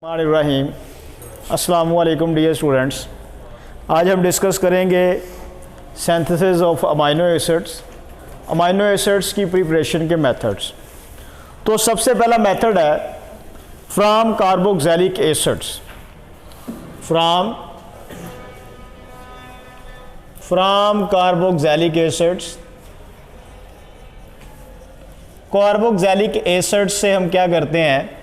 इब्राहिम अस्सलाम वालेकुम dear students. आज हम डिस्कस करेंगे सिंथेसिस ऑफ अमाइनो एसिड्स की प्रिपरेशन के मेथड्स। तो सबसे पहला मेथड है from carboxylic acids. From carboxylic acids. Carboxylic acids से हम क्या करते हैं,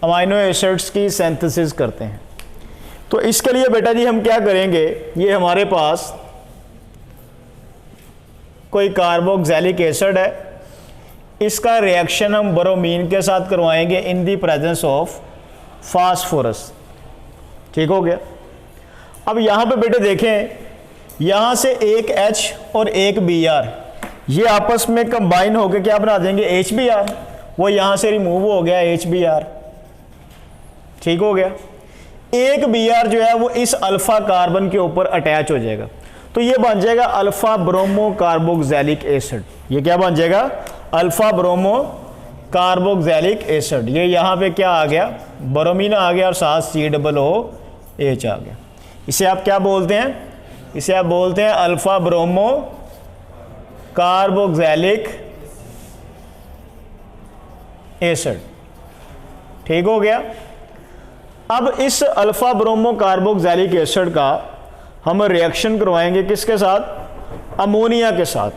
अमाइनो एसिड्स की सिंथेसिस करते हैं। तो इसके लिए बेटा जी हम क्या करेंगे, ये हमारे पास कोई कार्बोक्सिलिक एसिड है, इसका रिएक्शन हम ब्रोमीन के साथ करवाएंगे इन दी प्रेजेंस ऑफ फास्फोरस। ठीक हो गया। अब यहाँ पे बेटे देखें, यहाँ से एक H और एक Br ये आपस में कंबाइन होकर क्या बना देंगे, HBr। वो यहाँ से रिमूव हो गया HBr। ठीक हो गया। एक Br जो है वो इस अल्फा कार्बन के ऊपर अटैच हो जाएगा, तो ये बन जाएगा अल्फा ब्रोमो कार्बोक्सिलिक एसिड। ये क्या बन जाएगा, अल्फा ब्रोमो कार्बोक्सिलिक एसिड। ये यहाँ पे क्या आ गया, ब्रोमीन आ गया और साथ COOH आ गया। इसे आप क्या बोलते हैं, इसे आप बोलते हैं अल्फा ब्रोमो कार्बोक्सिलिक एसिड। ठीक हो गया। अब इस अल्फा ब्रोमो कार्बोक्सिलिक एसिड का हम रिएक्शन करवाएंगे किसके साथ, अमोनिया के साथ।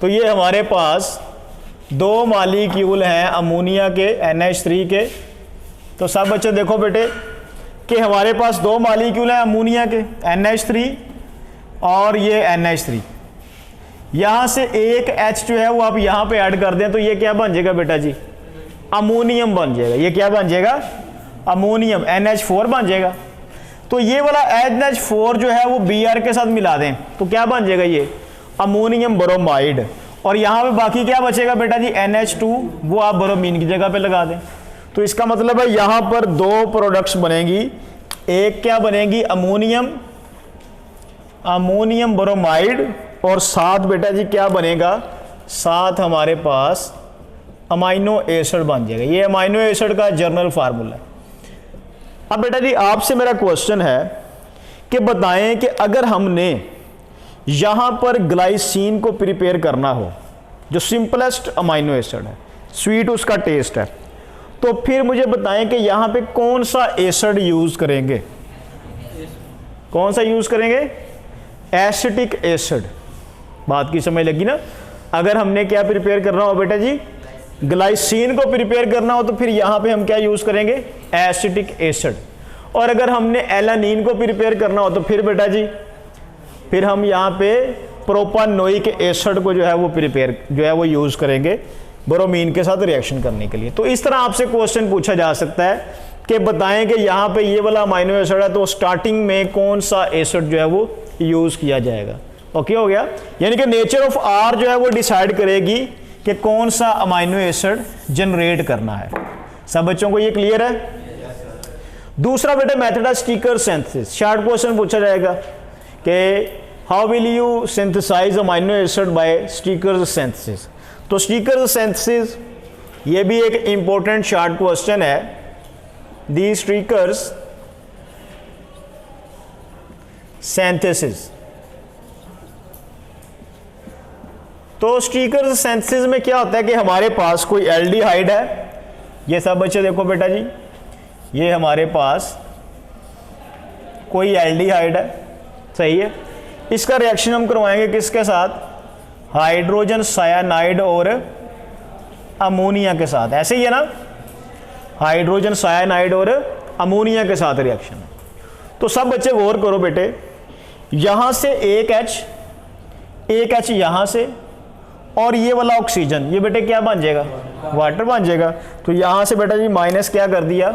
तो ये हमारे पास दो मालिक्यूल हैं अमोनिया के, NH3 के। तो सब बच्चे देखो बेटे कि हमारे पास दो मालिक्यूल हैं अमोनिया के, NH3 और ये NH3। यहाँ से एक H जो है वो आप यहाँ पे ऐड कर दें तो ये क्या बन जाएगा बेटा जी, अमोनियम बन जाएगा। ये क्या बन जाएगा, अमोनियम, NH4 बन जाएगा। तो ये वाला NH4 जो है वो Br के साथ मिला दें तो क्या बन जाएगा, ये अमोनियम ब्रोमाइड। और यहाँ पे बाकी क्या बचेगा बेटा जी, NH2, वो आप ब्रोमीन की जगह पे लगा दें। तो इसका मतलब है यहाँ पर दो प्रोडक्ट्स बनेंगी, एक क्या बनेगी, अमोनियम ब्रोमाइड, और साथ बेटा जी क्या बनेगा, साथ हमारे पास अमाइनो एसिड बन जाएगा। ये अमाइनो एसिड का जर्नल फार्मूला है। अब बेटा जी आपसे मेरा क्वेश्चन है कि बताएं कि अगर हमने यहां पर ग्लाइसिन को प्रिपेयर करना हो, जो सिंपलेस्ट अमाइनो एसिड है, स्वीट उसका टेस्ट है, तो फिर मुझे बताएं कि यहां पे कौन सा एसिड यूज करेंगे, कौन सा यूज करेंगे, एसिटिक एसिड। बात की समझ लगी ना। अगर हमने क्या प्रिपेयर करना हो बेटा जी, ग्लाइसिन को प्रिपेयर करना हो, तो फिर यहां पे हम क्या यूज करेंगे, एसिटिक एसिड। और अगर हमने एलानीन को प्रिपेयर करना हो तो फिर बेटा जी फिर हम यहां पे प्रोपानोइक एसिड को जो है वो प्रिपेयर जो है वो यूज करेंगे ब्रोमीन के साथ रिएक्शन करने के लिए। तो इस तरह आपसे क्वेश्चन पूछा जा सकता है कि बताएं कि यहां पे ये वाला अमाइनो एसिड है तो स्टार्टिंग में कौन सा एसिड जो है वो यूज किया जाएगा। ओके हो गया। यानी कि नेचर ऑफ R जो है वो डिसाइड करेगी कि कौन सा अमाइनो एसिड जनरेट करना है। सब बच्चों को ये क्लियर है। दूसरा बेटा मेथड है स्टिकर सिंथेसिस। शॉर्ट क्वेश्चन पूछा जाएगा कि how will you synthesise amino acid by Strecker synthesis. तो स्टिकर सिंथेसिस ये भी एक इंपॉर्टेंट शॉर्ट क्वेश्चन है। The Streckers synthesis. तो स्टिकर सिंथेसिस में क्या होता है कि हमारे पास कोई एल्डिहाइड है। ये सब बच्चे देखो बेटा जी, ये हमारे पास कोई एल्डिहाइड है, सही है। इसका रिएक्शन हम करवाएंगे किसके साथ, हाइड्रोजन सायानाइड और अमोनिया के साथ। ऐसे ही है ना, हाइड्रोजन सायानाइड और अमोनिया के साथ रिएक्शन। तो सब बच्चे गौर करो बेटे, यहां से एक H यहां से, और ये वाला ऑक्सीजन, ये बेटे क्या बन जाएगा, वाटर बन जाएगा। तो यहां से बेटा जी माइनस क्या कर दिया,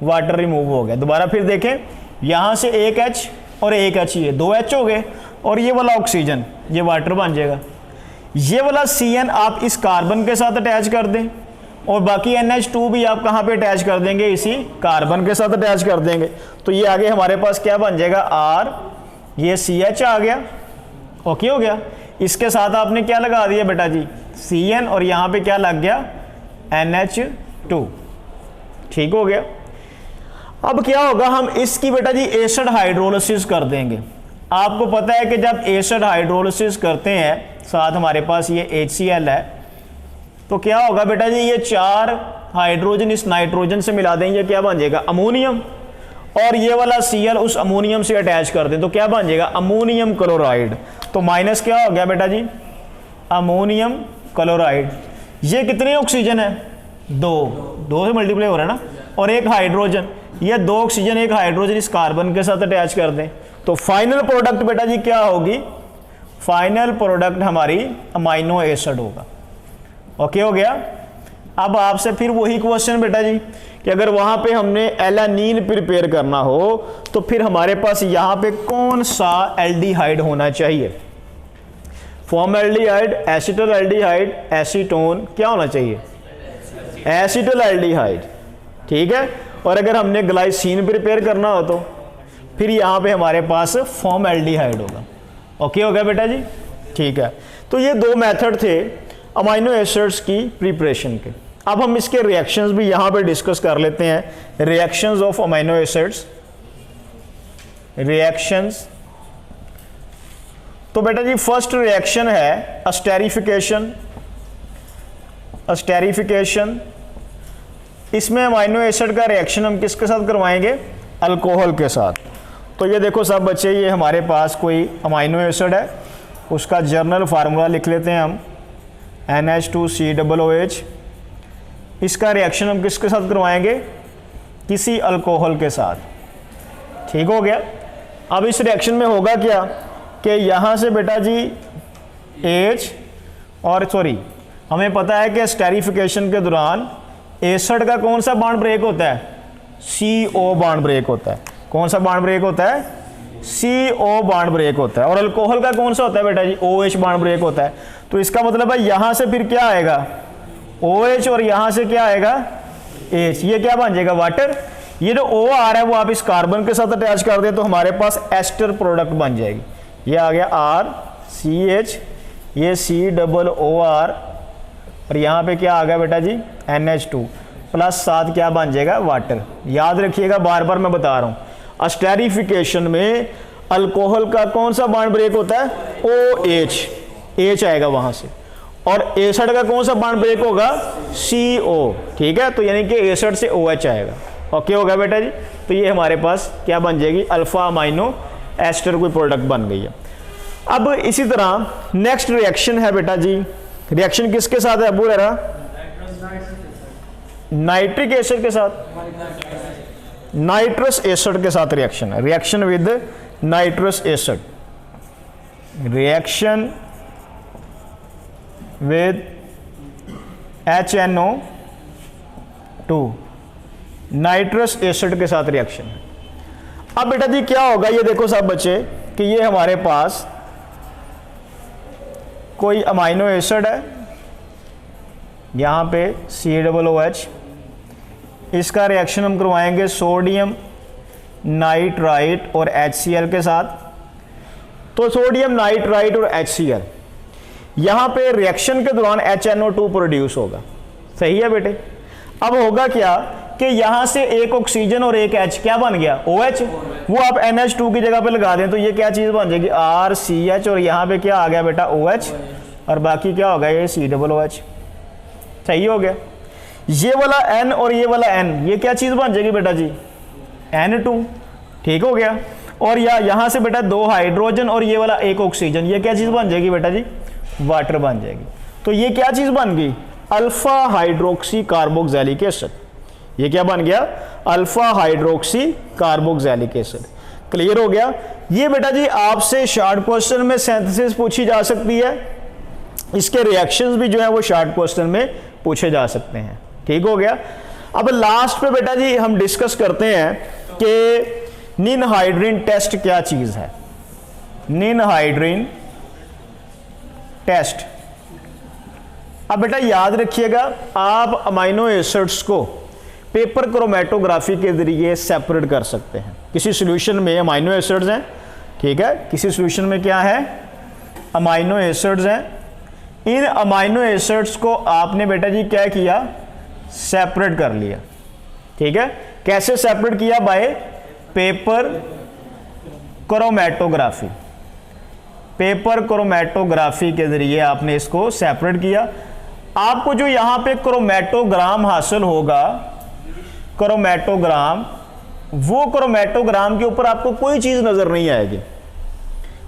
वाटर रिमूव हो गया। दोबारा फिर देखें, यहां से एक H और एक H, ये दो H हो गए, और ये वाला ऑक्सीजन, ये वाटर बन जाएगा। ये वाला CN आप इस कार्बन के साथ अटैच कर दें, और बाकी NH2 भी आप कहां पे अटैच कर देंगे, इसी कार्बन के साथ अटैच कर देंगे। तो ये आगे हमारे पास क्या बन जाएगा, R, ये CH आ गया। ओके हो गया। इसके साथ आपने क्या लगा दिया बेटा जी, CN, और यहां पे क्या लग गया, NH2। ठीक हो गया। अब क्या होगा, हम इसकी बेटा जी एसिड हाइड्रोलिसिस कर देंगे। आपको पता है कि जब एसिड हाइड्रोलिसिस करते हैं, साथ हमारे पास ये HCl है, तो क्या होगा बेटा जी, ये 4 हाइड्रोजन इस नाइट्रोजन से मिला देंगे, क्या बन जाएगा अमोनियम, और ये वाला Cl उस अमोनियम से अटैच कर दें तो क्या बन जाएगा अमोनियम क्लोराइड। तो माइनस क्या हो गया बेटा जी, अमोनियम क्लोराइड। ये कितने ऑक्सीजन है, 2 से मल्टीप्लाई हो रहा है ना, और एक हाइड्रोजन, ये 2 ऑक्सीजन 1 हाइड्रोजन इस कार्बन के साथ अटैच कर दें तो फाइनल प्रोडक्ट बेटा जी क्या होगी, फाइनल प्रोडक्ट हमारी अमाइनो एसिड होगा। ओके हो गया। अब आपसे फिर वही क्वेश्चन बेटा जी कि अगर वहां पे हमने एलानीन प्रिपेयर करना हो तो फिर हमारे पास यहां पे कौन सा एल्डिहाइड होना चाहिए, फॉर्मल्डिहाइड, एसिटल एल्डिहाइड, एसीटोन, क्या होना चाहिए, एसिटल एल्डिहाइड, ठीक है। और अगर हमने ग्लाइसिन प्रिपेयर करना हो तो फिर यहाँ पे हमारे पास फॉर्मल्डिहाइड होगा। ओके हो गया बेटा जी, ठीक है। तो ये 2 मेथड थे अमाइनो एसिड्स की प्रिपरेशन के। अब हम इसके रिएक्शंस भी यहाँ पे डिस्कस कर लेते हैं, reactions of amino acids, reactions. तो बेटा जी फर्स्ट रिएक्शन है अस्टेरिफिकेशन, अस्टेरिफिकेशन। इसमें अमाइनो एसिड का रिएक्शन हम किसके साथ करवाएंगे, अल्कोहल के साथ। तो ये देखो सब बच्चे, ये हमारे पास कोई अमाइनो एसिड है, उसका जर्नल फार्मूला लिख लेते हैं हम, NH2COOH। इसका रिएक्शन हम किसके साथ करवाएंगे, किसी अल्कोहल के साथ, ठीक हो गया। अब इस रिएक्शन में होगा क्या कि यहाँ से बेटा जी H और सॉरी हमें पता है कि स्टेरिफिकेशन के दौरान एसिड का कौन सा बॉन्ड ब्रेक होता है, CO बॉन्ड ब्रेक होता है। कौन सा बॉन्ड ब्रेक होता है, CO बॉन्ड ब्रेक होता है। और अल्कोहल का कौन सा होता है बेटा जी, OH बॉन्ड ब्रेक होता है। तो इसका मतलब है यहाँ से फिर क्या आएगा OH और यहाँ से क्या आएगा H, ये क्या बन जाएगा वाटर। ये जो O आ रहा है वो आप इस कार्बन के साथ अटैच कर दे तो हमारे पास एस्टर प्रोडक्ट बन जाएगी। ये आ गया RCH, ये COOR, और यहाँ पे क्या आ गया बेटा जी NH2 प्लस साथ क्या बन जाएगा वाटर। याद रखिएगा, बार बार मैं बता रहा हूँ, अस्टेरिफिकेशन में अल्कोहल का कौन सा बॉन्ड ब्रेक होता है, OH, H आएगा वहां से, और एसिड का कौन सा बॉन्ड ब्रेक होगा, CO, ठीक है। तो यानी कि एसिड से OH आएगा। ओके हो गया बेटा जी। तो ये हमारे पास क्या बन जाएगी, अल्फा अमाइनो एस्टर कोई प्रोडक्ट बन गई है। अब इसी तरह नेक्स्ट रिएक्शन है बेटा जी, रिएक्शन किसके साथ है अबू रहरा, नाइट्रिक एसिड के साथ, नाइट्रस एसिड के साथ रिएक्शन है, reaction with nitrous acid, reaction with HNO2, nitrous acid के साथ रिएक्शन है। अब बेटा जी क्या होगा, ये देखो सब बच्चे कि ये हमारे पास कोई अमाइनो एसिड है, यहाँ पे COOH, इसका रिएक्शन हम करवाएंगे सोडियम नाइट्राइट और HCl के साथ। तो सोडियम नाइट्राइट और HCl, यहाँ पे रिएक्शन के दौरान HNO2 प्रोड्यूस होगा, सही है बेटे। अब होगा क्या कि यहाँ से एक ऑक्सीजन और एक H क्या बन गया OH, वो आप NH2 की जगह पे लगा दें तो ये क्या चीज़ बन जाएगी RCH, और यहाँ पे क्या आ गया बेटा OH, और बाकी क्या होगा ये COOH, सही हो गया। ये वाला N और ये वाला N, ये क्या चीज़ बन जाएगी बेटा जी N2, ठीक हो गया। और यहाँ से बेटा 2 हाइड्रोजन और ये वाला एक ऑक्सीजन, ये क्या चीज़ बन जाएगी बेटा जी वाटर बन जाएगी। तो ये क्या चीज़ बन गई अल्फा हाइड्रोक्सी कार्बोक्सिलिक एसिड, ये क्या बन गया alpha hydroxy carboxylic acid. Clear हो गया। ये बेटा जी आपसे शॉर्ट क्वेश्चन में सिंथेसिस पूछी जा सकती है, इसके रिएक्शंस भी जो है वो शॉर्ट क्वेश्चन में पूछे जा सकते हैं, ठीक हो गया। अब लास्ट पे बेटा जी हम डिस्कस करते हैं कि निनहाइड्रीन टेस्ट क्या चीज है। निनहाइड्रीन टेस्ट, अब बेटा याद रखिएगा, आप अमाइनो एसिड्स को पेपर क्रोमेटोग्राफी के जरिए सेपरेट कर सकते हैं। किसी सॉल्यूशन में अमाइनो एसिड्स हैं, ठीक है, किसी सॉल्यूशन में क्या है अमाइनो एसिड्स हैं, इन अमाइनो एसिड्स को आपने बेटा जी क्या किया सेपरेट कर लिया, ठीक है। कैसे सेपरेट किया? By paper chromatography. Paper chromatography के जरिए आपने इसको सेपरेट किया। आपको जो यहां पे क्रोमैटोग्राम हासिल होगा, क्रोमैटोग्राम, वो क्रोमैटोग्राम के ऊपर आपको कोई चीज नजर नहीं आएगी।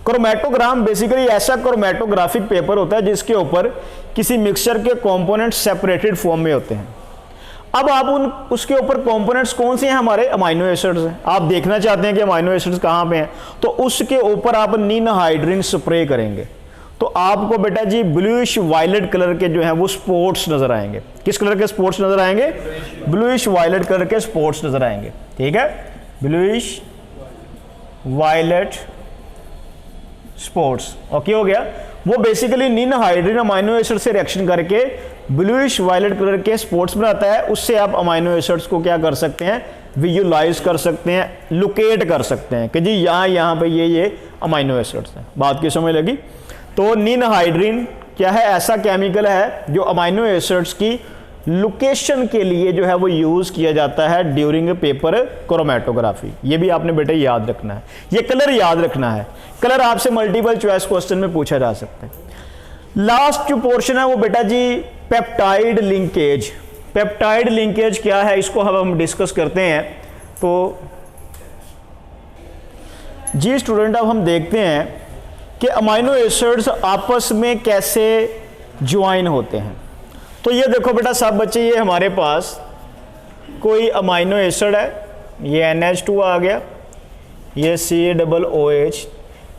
क्रोमैटोग्राम बेसिकली ऐसा क्रोमैटोग्राफिक पेपर होता है जिसके ऊपर किसी मिक्सचर के कंपोनेंट्स सेपरेटेड फॉर्म में होते हैं। अब आप उसके ऊपर कंपोनेंट्स कौन से हैं? हमारे अमाइनो एसिड्स हैं। आप देखना चाहते हैं कि अमाइनो एसिड्स कहाँ पे हैं, तो उसके ऊपर आप निनहाइड्रिन स्प्रे करेंगे तो आपको बेटा जी ब्लूइश वायलेट कलर के जो हैं वो स्पॉट्स नजर आएंगे। किस कलर के स्पॉट्स नजर आएंगे? ब्लूइश वायलेट कलर के स्पॉट्स नजर आएंगे। ठीक है, ब्लूइश वायलेट स्पॉट्स। ओके हो गया। वो बेसिकली निनहाइड्रिन अमाइनो एसिड से रिएक्शन करके ब्लूइश वायलेट कलर के स्पॉट्स बनाता है। उससे आप अमाइनो एसिड्स को क्या कर सकते हैं? विजुलाइज कर सकते हैं, लोकेट कर सकते हैं कि जी यहाँ पे ये अमाइनो एसिड्स हैं। बात की समझ लगी? तो निनहाइड्रिन क्या है? ऐसा केमिकल है जो अमाइनो एसिड्स की लोकेशन के लिए जो है वो यूज किया जाता है ड्यूरिंग पेपर क्रोमैटोग्राफी। ये भी आपने बेटे याद रखना है। ये कलर याद रखना है। कलर आपसे मल्टीपल चॉइस क्वेश्चन में पूछा जा सकता है। लास्ट जो पोर्शन है वो बेटा जी पेप्टाइड लिंकेज। पेप्टाइड लिंकेज क्या है, इसको हम डिस्कस करते हैं। तो जी स्टूडेंट, अब हम देखते हैं कि अमाइनो एसिड्स आपस में कैसे ज्वाइन होते हैं। तो ये देखो बेटा सब बच्चे, ये हमारे पास कोई अमाइनो एसिड है, ये NH2 आ गया, ये COOH,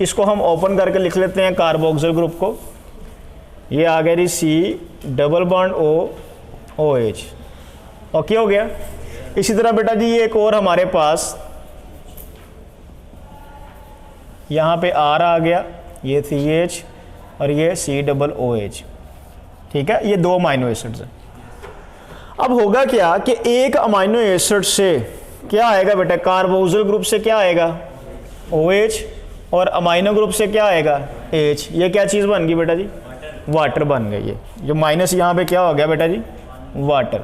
इसको हम ओपन करके लिख लेते हैं कार्बोक्सिल ग्रुप को। ये आ गया जी C+O OH। ओके हो गया। इसी तरह बेटा जी ये एक और हमारे पास यहाँ पे R आ गया, ये CH और ये COOH। ठीक है, ये दो अमाइनो एसिड्स हैं। अब होगा क्या कि एक अमाइनो एसिड से क्या आएगा बेटा? कार्बोक्सिल ग्रुप से क्या आएगा? OH, और अमाइनो ग्रुप से क्या आएगा? H। ये क्या चीज़ बन गई बेटा जी? वाटर बन गई। ये जो माइनस यहाँ पे क्या हो गया बेटा जी? वाटर।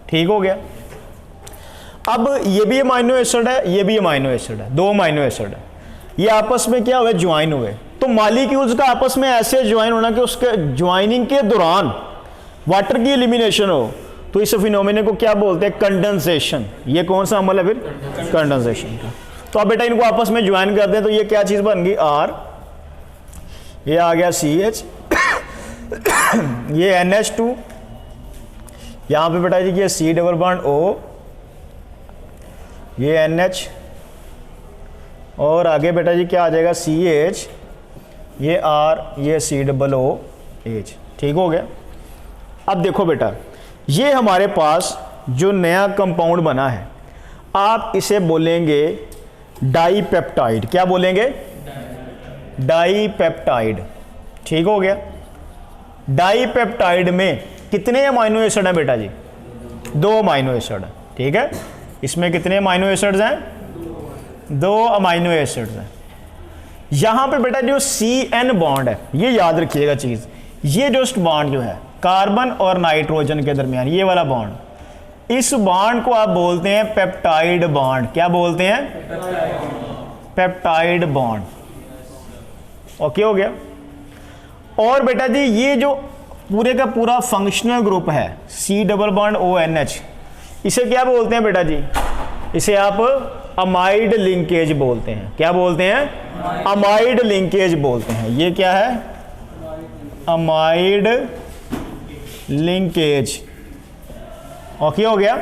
ठीक हो गया। अब ये भी अमाइनो एसिड है, ये भी अमाइनो एसिड है, दो अमाइनो एसिड है। ये आपस में क्या हुए? ज्वाइन हुए। तो मॉलिक्यूल्स का आपस में ऐसे ज्वाइन होना कि उसके ज्वाइनिंग के दौरान वाटर की एलिमिनेशन हो, तो इस फिनोमेना को क्या बोलते हैं? कंडेंसेशन। ये कौन सा अमल है फिर? कंडेंसेशन का। तो अब बेटा इनको आपस में ज्वाइन कर दें तो ये क्या चीज बन गई? R, ये आ गया CH, ये NH2, यहां पे बेटा जी ये C+O, ये NH, और आगे बेटा जी क्या आ जाएगा? CH, ये R, ये COOH। ठीक हो गया। अब देखो बेटा, ये हमारे पास जो नया कंपाउंड बना है, आप इसे बोलेंगे डाईपेप्टाइड। क्या बोलेंगे? डाईपेप्टाइड। ठीक हो गया। डाईपेप्टाइड में कितने अमाइनो एसिड हैं बेटा जी? दो अमाइनो एसिड है। ठीक है, इसमें कितने अमाइनो एसिड्स हैं? दो अमाइनो एसिड्स हैं। यहां पे बेटा जो CN बॉन्ड है, ये याद रखिएगा चीज, ये जो बॉन्ड जो है कार्बन और नाइट्रोजन के दरमियान, ये वाला बॉन्ड, इस बॉन्ड को आप बोलते हैं पेप्टाइड बॉन्ड। क्या बोलते हैं? Peptide bond. ओके हो गया। और बेटा जी ये जो पूरे का पूरा फंक्शनल ग्रुप है C+ONH, इसे क्या बोलते हैं बेटा जी? इसे आप अमाइड लिंकेज बोलते हैं। क्या बोलते हैं? अमाइड लिंकेज बोलते हैं। ये क्या है? Amide linkage. ओके हो गया।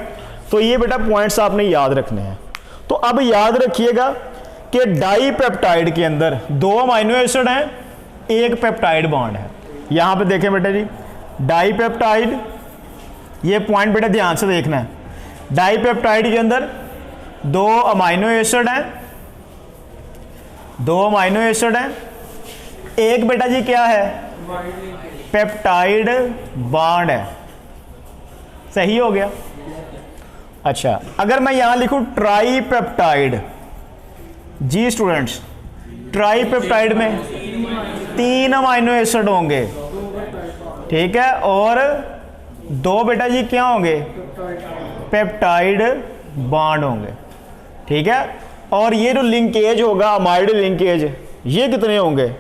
तो ये बेटा पॉइंट्स आपने याद रखने हैं। तो अब याद रखिएगा कि डाईपेप्टाइड के अंदर दो अमाइनो एसिड हैं, एक पेप्टाइड बॉन्ड है। यहां पे देखें बेटा जी, डाईपेप्टाइड, ये पॉइंट बेटा ध्यान से देखना है। डाईपेप्टाइड के अंदर दो अमाइनो एसिड हैं, दो अमाइनो एसिड हैं, एक बेटा जी क्या है? पेप्टाइड बॉन्ड है। सही हो गया। अच्छा, अगर मैं यहां लिखूं ट्राईपेप्टाइड, जी स्टूडेंट्स, ट्राईपेप्टाइड में तीन अमाइनो एसिड होंगे। ठीक है, और दो बेटा जी क्या होंगे? पेप्टाइड बॉन्ड होंगे, ठीक है। और ये जो लिंकेज होगा अमाइड लिंकेज, ये कितने होंगे,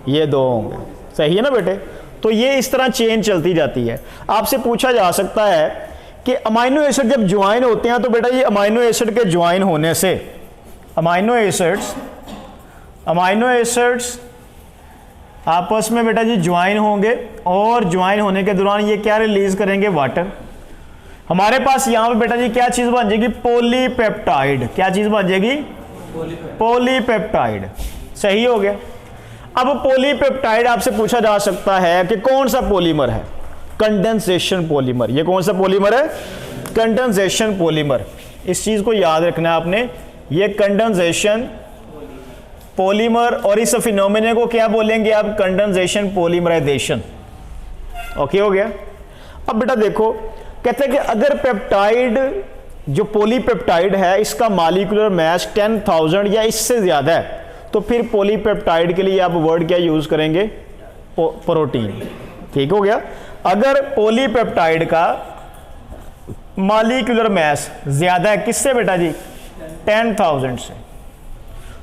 ये 2 होंगे, सही है ना बेटे। तो ये इस तरह चेन चलती जाती है। आपसे पूछा जा सकता है कि अमाइनो एसिड जब ज्वाइन होते हैं तो बेटा ये अमाइनो एसिड के ज्वाइन होने से अमाइनो एसिड्स आपस में बेटा जी ज्वाइन होंगे और ज्वाइन होने के दौरान ये क्या रिलीज करेंगे, वाटर। हमारे पास यहां पे बेटा जी क्या चीज बन जाएगी, पॉलीपेप्टाइड। क्या चीज बन जाएगी, पॉलीपेप्टाइड, सही हो गया। अब पॉलीपेप्टाइड आपसे पूछा जा सकता है कि कौन सा पॉलीमर है, कंडेंसेशन पॉलीमर। ये कौन सा पॉलीमर है, कंडेंसेशन पॉलीमर। इस चीज को याद रखना है आपने, ये कंडेंसेशन पॉलीमर, और इस फिनोमेना को क्या बोलेंगे आप, कंडेंसेशन पॉलीमराइजेशन। ओके हो गया। अब बेटा देखो, कहते हैं कि अगर पेप्टाइड जो पॉलीपेप्टाइड है इसका मॉलिक्यूलर मास 10,000 या इससे ज्यादा है तो फिर पॉलीपेप्टाइड के लिए आप वर्ड क्या यूज करेंगे, प्रोटीन। ठीक हो गया। अगर पॉलीपेप्टाइड का मॉलिक्यूलर मास ज्यादा है किससे बेटा जी, 10,000 से,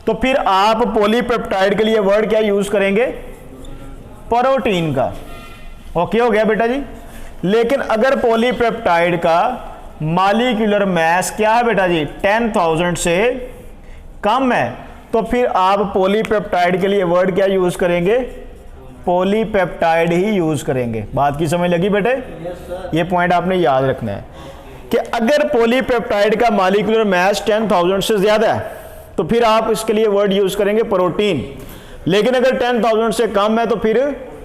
तो फिर आप पॉलीपेप्टाइड के लिए वर्ड क्या यूज करेंगे, प्रोटीन का। ओके हो गया बेटा जी। लेकिन अगर पॉलीपेप्टाइड का मॉलिक्यूलर मास क्या है बेटा जी, 10,000 से कम है, तो फिर आप पॉलीपेप्टाइड के लिए वर्ड क्या यूज करेंगे, पॉलीपेप्टाइड ही यूज करेंगे। बात की समझ लगी बेटे? ये पॉइंट आपने याद रखना है कि अगर पॉलीपेप्टाइड का मॉलिक्यूलर मास 10,000 से ज्यादा है तो फिर आप इसके लिए वर्ड यूज करेंगे प्रोटीन, लेकिन अगर 10,000 से कम है तो फिर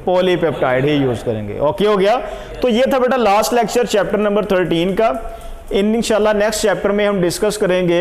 पॉलीपेप्टाइड ही यूज करेंगे। ओके हो गया। तो ये था बेटा लास्ट लेक्चर चैप्टर नंबर 13 का। इंशाल्लाह नेक्स्ट चैप्टर में हम डिस्कस करेंगे